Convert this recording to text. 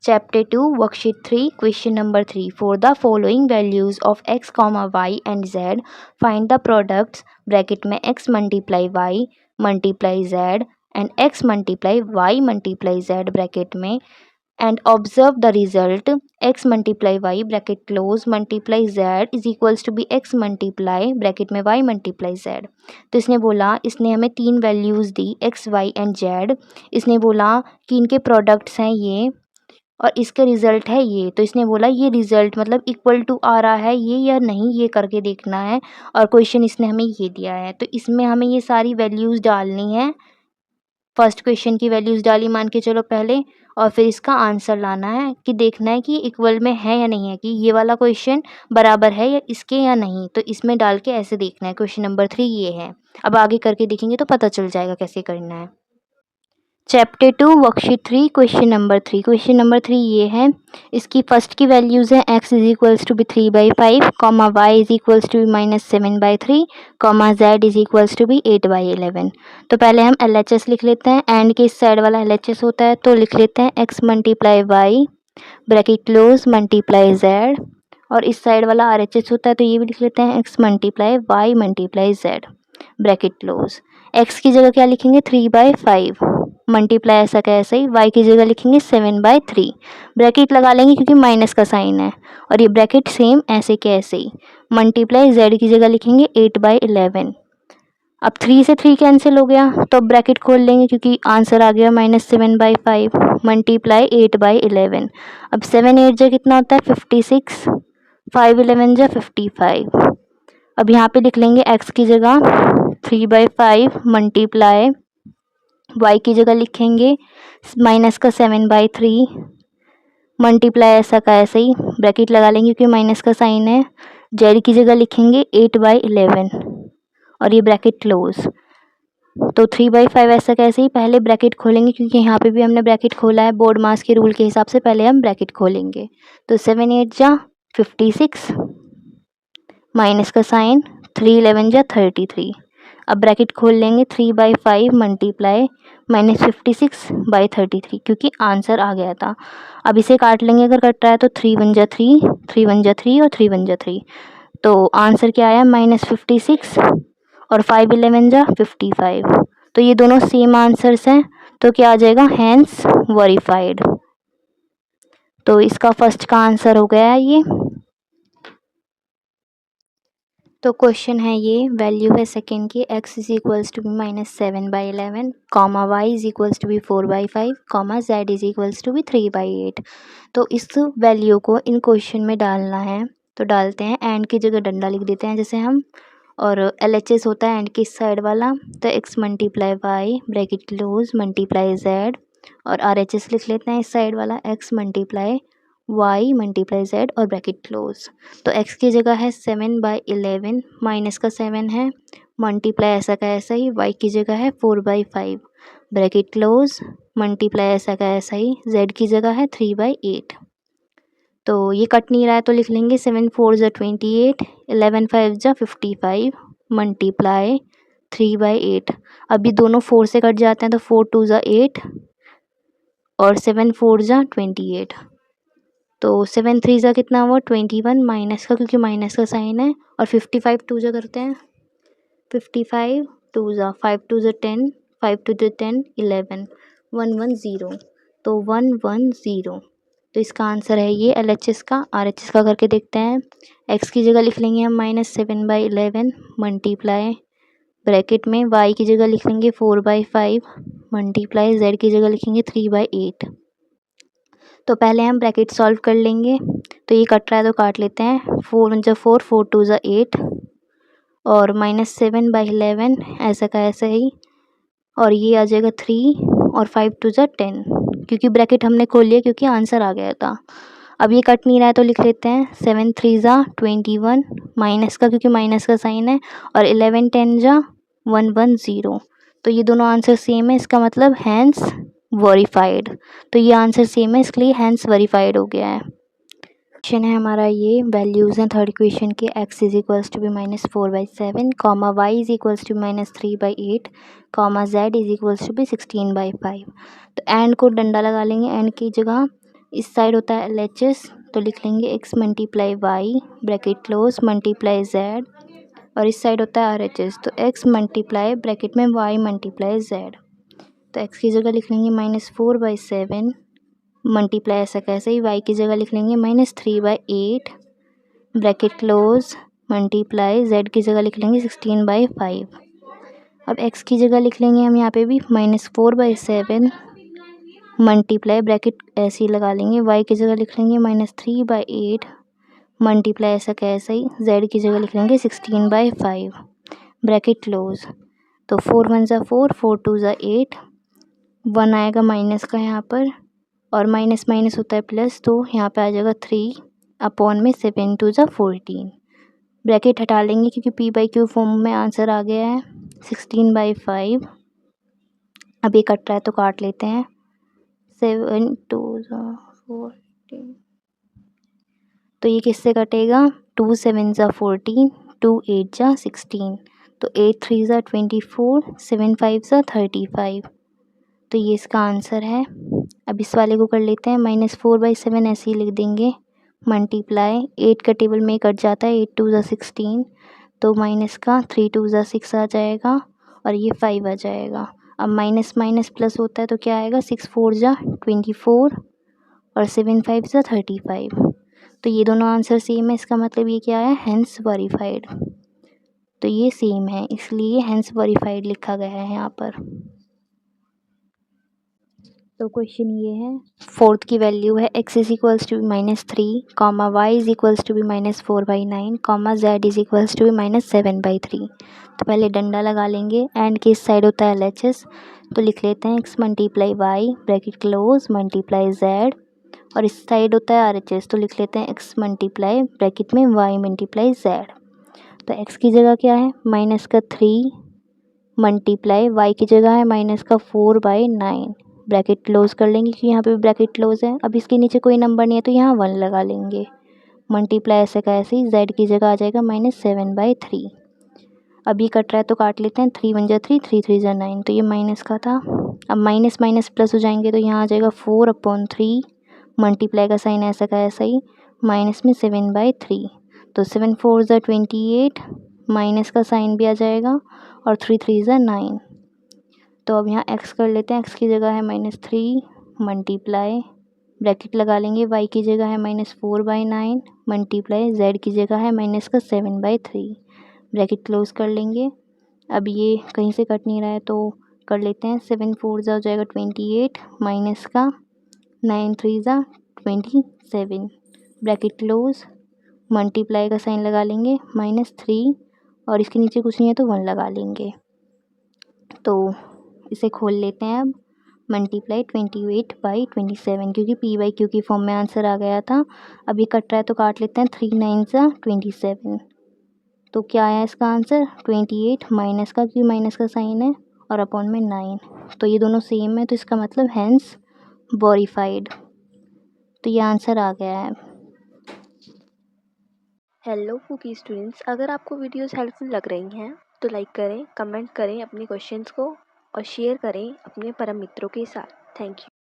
Chapter 2, Worksheet 3, Question number 3. For the following values of x, y and z, find the products bracket में x multiply y multiply z and x multiply y multiply z bracket में and observe the result. X multiply y bracket close multiply z is equals to be x multiply bracket में y multiply z. तो इसने बोला, इसने हमें 3 values the x, y and z. इसने बोला कि इनके प्रोडक्ट्स हैं ये और इसका रिज़ल्ट है ये. तो इसने बोला ये रिज़ल्ट मतलब इक्वल टू आ रहा है ये या नहीं, ये करके देखना है. और क्वेश्चन इसने हमें ये दिया है, तो इसमें हमें ये सारी वैल्यूज़ डालनी है. फर्स्ट क्वेश्चन की वैल्यूज़ डाली मान के चलो पहले, और फिर इसका आंसर लाना है कि देखना है कि इक्वल में है या नहीं है, कि ये वाला क्वेश्चन बराबर है या इसके या नहीं. तो इसमें डाल के ऐसे देखना है. क्वेश्चन नंबर 3 ये है. अब आगे करके देखेंगे तो पता चल जाएगा कैसे करना है. Chapter 2 worksheet 3 question number 3. Question number 3 ये है. इसकी फर्स्ट की वैल्यूज़ हैं x is equals to be 3/5, comma y is equals to be -7/3, comma z is equals to be 8/11. तो पहले हम LHS लिख लेते हैं. एंड के इस साइड वाला LHS होता है तो लिख लेते हैं x multiply y bracket close multiply z, और इस साइड वाला RHS होता है तो ये भी लिख लेते हैं x multiply y multiply z bracket close. x की जगह क्या लिखेंगे 3/5 मल्टीप्लाई ऐसा का ऐसा ही, y की जगह लिखेंगे 7/3 ब्रैकेट लगा लेंगे क्योंकि माइनस का साइन है, और ये ब्रैकेट सेम ऐसे के ऐसे ही. मल्टीप्लाई z की जगह लिखेंगे 8/11. अब 3 से 3 कैंसिल हो गया तो अब ब्रैकेट खोल लेंगे क्योंकि आंसर आ गया -7/5 मल्टीप्लाई 8/11. अब 7 8 जा कितना होता है 56, 5 11 जा 55. अब यहाँ पे लिख लेंगे x की जगह 3/5 मल्टीप्लाई y की जगह लिखेंगे माइनस का 7/3 मल्टीप्लाई ऐसा का ऐसे ही, ब्रैकेट लगा लेंगे क्योंकि माइनस का साइन है. z की जगह लिखेंगे 8/11 और ये ब्रैकेट क्लोज. तो 3/5 ऐसा कैसे ही, पहले ब्रैकेट खोलेंगे क्योंकि यहाँ पे भी हमने ब्रैकेट खोला है बोर्ड मास के रूल के हिसाब से, पहले हम ब्रैकेट खोलेंगे. तो 7 8 जा 56 माइनस का साइन 3 11 जा 33. अब ब्रैकेट खोल लेंगे 3/5 मल्टीप्लाई -56/33 क्योंकि आंसर आ गया था. अब इसे काट लेंगे, अगर कट रहा है तो 3 1 जा 3, 3 1 जा 3 और 3 1 जा 3. तो आंसर क्या आया -56 और 5 11 जा 55. तो ये दोनों सेम आंसर्स हैं तो क्या आ जाएगा हैंस वेरीफाइड. तो इसका फर्स्ट का आंसर हो गया है ये. तो क्वेश्चन है ये, वैल्यू है सेकेंड की x is equals to be -7/11, comma y is equals to be 4/5, comma z is equals to be 3/8. तो इस वैल्यू को इन क्वेश्चन में डालना है. तो डालते हैं, एंड की जगह डंडा लिख देते हैं जैसे हम, और LHS होता है एंड की साइड वाला. तो x multiply y bracket close multiply z, और RHS लिख लेते हैं इस साइड वाला x multiply y multiply z और ब्रैकेट क्लोज. तो x की जगह है 7/11 माइनस का 7 है मल्टीप्लाई ऐसा का ऐसा ही, y की जगह है 4/5 ब्रैकेट क्लोज मल्टीप्लाई ऐसा का ऐसा ही, z की जगह है 3/8. तो ये कट नहीं रहा है तो लिख लेंगे 7 4 जा 28, 11 5 जा 55 मल्टीप्लाई 3/8. अभी दोनों 4 से कट जाते हैं तो 4 2 जा 8 और 7 4 जा 28. तो 7 3 जा कितना हुआ 21 माइनस का क्योंकि माइनस का साइन है, और 55 2 जा करते हैं 55 2 जा 5 2 जा 10, 5 2 जा 10 11 1 1 0. तो 1 1 0. तो इसका आंसर है ये LHS का. RHS का करके देखते हैं. x की जगह लिख लेंगे हम -7/11 मल्टीप्लाई ब्रैकेट में y की जगह लिख लेंगे 4/5 मल्टीप्लाई z की जगह लिखेंगे 3/8. तो पहले हम ब्रैकेट सॉल्व कर लेंगे. तो ये कट रहा है तो काट लेते हैं. 4 1 जा 4, 4 2 जा 8 और -7/11 ऐसा का ऐसा ही, और ये आ जाएगा 3 और 5 2 जा 10 क्योंकि ब्रैकेट हमने खोल लिया क्योंकि आंसर आ गया था. अब ये कट नहीं रहा है तो लिख लेते हैं 7 3 जा 21 माइनस का क्योंकि माइनस का साइन है, और 11 10 जा 1 1 0. तो ये दोनों आंसर सेम है, इसका मतलब हैंस वेरीफाइड. तो ये आंसर सेम है इसके लिए हैंस वेरीफाइड हो गया है. क्वेश्चन है हमारा ये, वैल्यूज़ हैं थर्ड क्वेश्चन के x is equals to be -4/7, comma y is equals to -3/8, comma z is equals to be 16/5. तो एंड को डंडा लगा लेंगे, एंड की जगह इस साइड होता है LHS, तो लिख लेंगे x multiply y bracket close multiply z, और इस साइड होता है RHS, तो x मल्टीप्लाई ब्रैकेट में y मल्टीप्लाई z। तो x की जगह लिख लेंगे -4/7 मल्टीप्लाई ऐसा कैसे ही, y की जगह लिख लेंगे -3/8 ब्रैकेट क्लोज मल्टीप्लाई z की जगह लिख लेंगे 16/5। अब x की जगह लिख लेंगे हम यहाँ पे भी -4/7 मल्टीप्लाई ब्रैकेट ऐसे ही लगा लेंगे, y की जगह लिख लेंगे -3/8 मल्टीप्लाई ऐसा कैसे ही, z की जगह लिख लेंगे 16/5 ब्रैकेट क्लोज। तो 4 1 ज़ा 4, 4 2 ज़ा 8, 1 आएगा माइनस का यहाँ पर, और माइनस माइनस होता है प्लस, तो यहाँ पे आ जाएगा 3/7 2 ज़ा 14। ब्रैकेट हटा लेंगे क्योंकि p/q फॉर्म में आंसर आ गया है 16/5। अब ये कट रहा है तो काट लेते हैं, 7 2 ज़ा 14, तो ये किससे कटेगा, 2 7 ज़ा 14, 2 8 ज़ा 16, तो 8 3 ज़ा 24, 7 5 ज़ा 35, तो ये इसका आंसर है। अब इस वाले को कर लेते हैं, -4/7 ऐसे ही लिख देंगे मल्टीप्लाई 8 का टेबल में कट जाता है, 8 2 ज़ा 16, तो माइनस का 3 2 ज़ा 6 आ जाएगा, और ये 5 आ जाएगा। अब माइनस माइनस प्लस होता है तो क्या आएगा, 6 4 ज़ा 24, और 7 5 ज़ा 35, तो ये दोनों आंसर सेम है, इसका मतलब ये क्या है, हेंस वेरीफाइड। तो ये सेम है, इसलिए हेंस वेरीफाइड लिखा गया है यहाँ पर। तो क्वेश्चन ये है, फोर्थ की वैल्यू है x is equals to -3, y is equals to -4/9, z is equals to -7/3। तो पहले डंडा लगा लेंगे, एंड के इस साइड होता है LHS, तो लिख लेते हैं x multiply y bracket close multiply z, और इस साइड होता है RHS, तो लिख लेते हैं x मल्टीप्लाई ब्रैकेट में y मल्टीप्लाई z। तो x की जगह क्या है, -3 मल्टीप्लाई y की जगह है -4/9 ब्रैकेट क्लोज कर लेंगे क्योंकि यहाँ पे भी ब्रैकेट क्लोज है। अब इसके नीचे कोई नंबर नहीं है तो यहाँ 1 लगा लेंगे, मल्टीप्लाई ऐसे का ऐसे ही, z की जगह आ जाएगा -7/3। अब ये कट रहा है तो काट लेते हैं, 3 1 ज़ा 3, 3 3 ज़ा 9, तो ये माइनस का था। अब माइनस माइनस प्लस हो जाएंगे तो यहाँ आ जाएगा 4/3, मल्टीप्लाई का साइन ऐसा का ऐसा ही, माइनस में 7/3, तो 7 4 ज़ा 28, माइनस का साइन भी आ जाएगा, और 3 3 ज़ा 9। तो अब यहाँ x कर लेते हैं, x की जगह है -3 मल्टीप्लाई ब्रैकेट लगा लेंगे, y की जगह है -4/9 मल्टीप्लाई z की जगह है -7/3 ब्रैकेट क्लोज कर लेंगे। अब ये कहीं से कट नहीं रहा है तो कर लेते हैं, 7 4 ज़ा हो जाएगा 28, माइनस का 9 3 ज़ा 27 ब्रैकेट क्लोज, मल्टीप्लाई का साइन लगा लेंगे -3, और इसके नीचे कुछ नहीं है तो 1 लगा लेंगे। तो इसे खोल लेते हैं अब, मल्टीप्लाई 28/27 क्योंकि p/q की फॉर्म में आंसर आ गया था। अभी कट रहा है तो काट लेते हैं, 3 9 ज़ा 27, तो क्या आया इसका आंसर 28, माइनस का क्योंकि माइनस का साइन है, और अपॉन में 9, तो ये दोनों सेम है, तो इसका मतलब हेंस वेरीफाइड। तो ये आंसर आ गया है। हेलो कुकी स्टूडेंट्स, अगर आपको वीडियोस हेल्पफुल लग रही हैं तो लाइक करें, कमेंट करें अपने क्वेश्चंस को, और शेयर करें अपने परम मित्रों के साथ। Thank you.